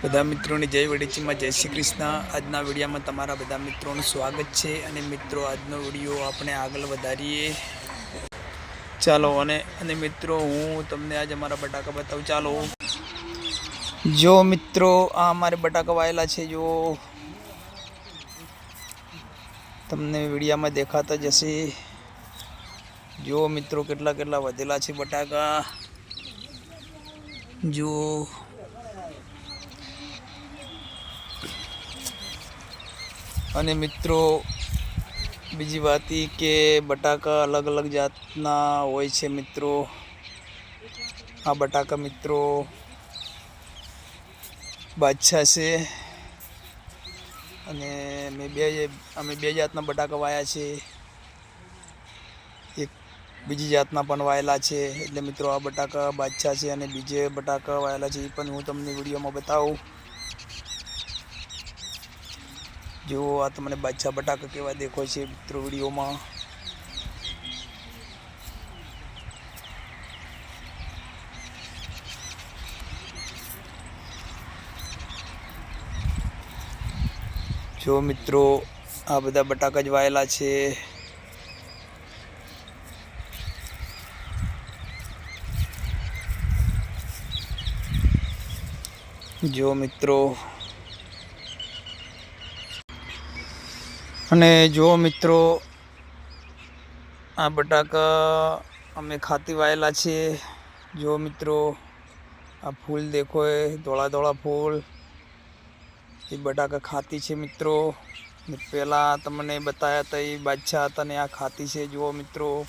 બધા મિત્રોની જય વડીચીમાં જય શ્રી કૃષ્ણ। આજના વિડીયોમાં તમારા બધા મિત્રોનું સ્વાગત છે। અને મિત્રો આજનો વિડીયો આપણે આગળ વધારીએ ચાલો। અને મિત્રો હું તમને આજે અમારા બટાકા બતાવું। ચાલો જો મિત્રો આ અમારે બટાકા વાયેલા છે, જો તમને વિડીયોમાં દેખાતા જ હશે। જો મિત્રો કેટલા કેટલા વધેલા છે બટાકા, જો અને મિત્રો બીજી વાત એ કે બટાકા અલગ અલગ જાતના હોય છે મિત્રો। આ બટાકા મિત્રો બાદશાહ છે, અને અમે બે જાતના બટાકા વાયા છે, એક બીજી જાતના પણ વાયેલા છે। એટલે મિત્રો આ બટાકા બાદશાહ છે અને બીજે બટાકા વાયેલા છે, એ પણ હું તમને વિડીયોમાં બતાવું। જો આ તમને બાદશાહ બટાકા કેવા દેખાય છે મિત્રો વિડીયોમાં। જો મિત્રો આ બધા બટાકા જ વાયેલા છે। જો મિત્રો અને જો મિત્રો આ બટાકા અમે ખાતી વાયેલા છે। જો મિત્રો આ ફૂલ દેખો, ધોળા ધોળા ફૂલ, એ બટાકા ખાતી છે મિત્રો। પહેલાં તમને બતાવ્યા હતા એ બાદશાહ હતા, ને આ ખાતી છે। જુઓ મિત્રો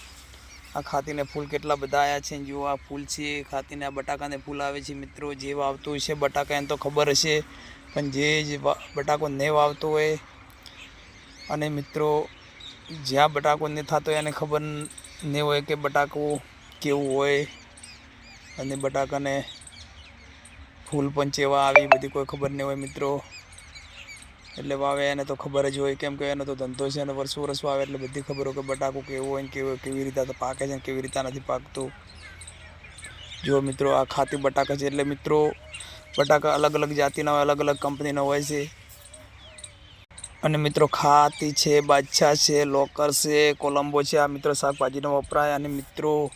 આ ખાતીને ફૂલ કેટલા બધા આવ્યા છે। જુઓ આ ફૂલ છે ખાતીને, આ બટાકાને ફૂલ આવે છે મિત્રો। જે વાવતું હશે બટાકા એને તો ખબર હશે, પણ જે બટાકો નહીં વાવતો હોય અને મિત્રો જ્યાં બટાકો નહીં થતો એને ખબર નહીં હોય કે બટાકું કેવું હોય, અને બટાકાને ફૂલ પણ ચેવા આવે એ બધી કોઈ ખબર નહીં હોય મિત્રો। એટલે વાવે એને તો ખબર જ હોય, કેમ કે એનો તો ધંધો છે, અને વર્ષો વર્ષ વાવે એટલે બધી ખબર હોય કે બટાકું કેવું હોય ને કેવી રીતે તો પાકે છે ને કેવી રીતે નથી પાકતું। જો મિત્રો આ ખાતી બટાકા છે, એટલે મિત્રો બટાકા અલગ અલગ જાતિના હોય, અલગ અલગ કંપનીના હોય છે। અને મિત્રો ખાતી છે, બાદશાહ છે, લોકર છે, કોલંબો છે, આ મિત્રો શાકભાજીનો વપરાય। અને મિત્રો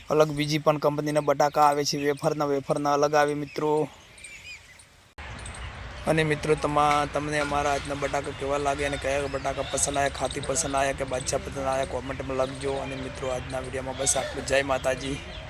અલગ બીજી પણ કંપનીના બટાકા આવે છે, વેફરના અલગ આવે મિત્રો। અને મિત્રો તમને અમારા આજના બટાકા કેવા લાગે અને કયા બટાકા પસંદ આવ્યા, ખાતી પસંદ આવ્યા કે બાદશાહ પસંદ આવ્યા, કોમેન્ટમાં લખજો। અને મિત્રો આજના વિડીયોમાં બસ આટલું। જય માતાજી।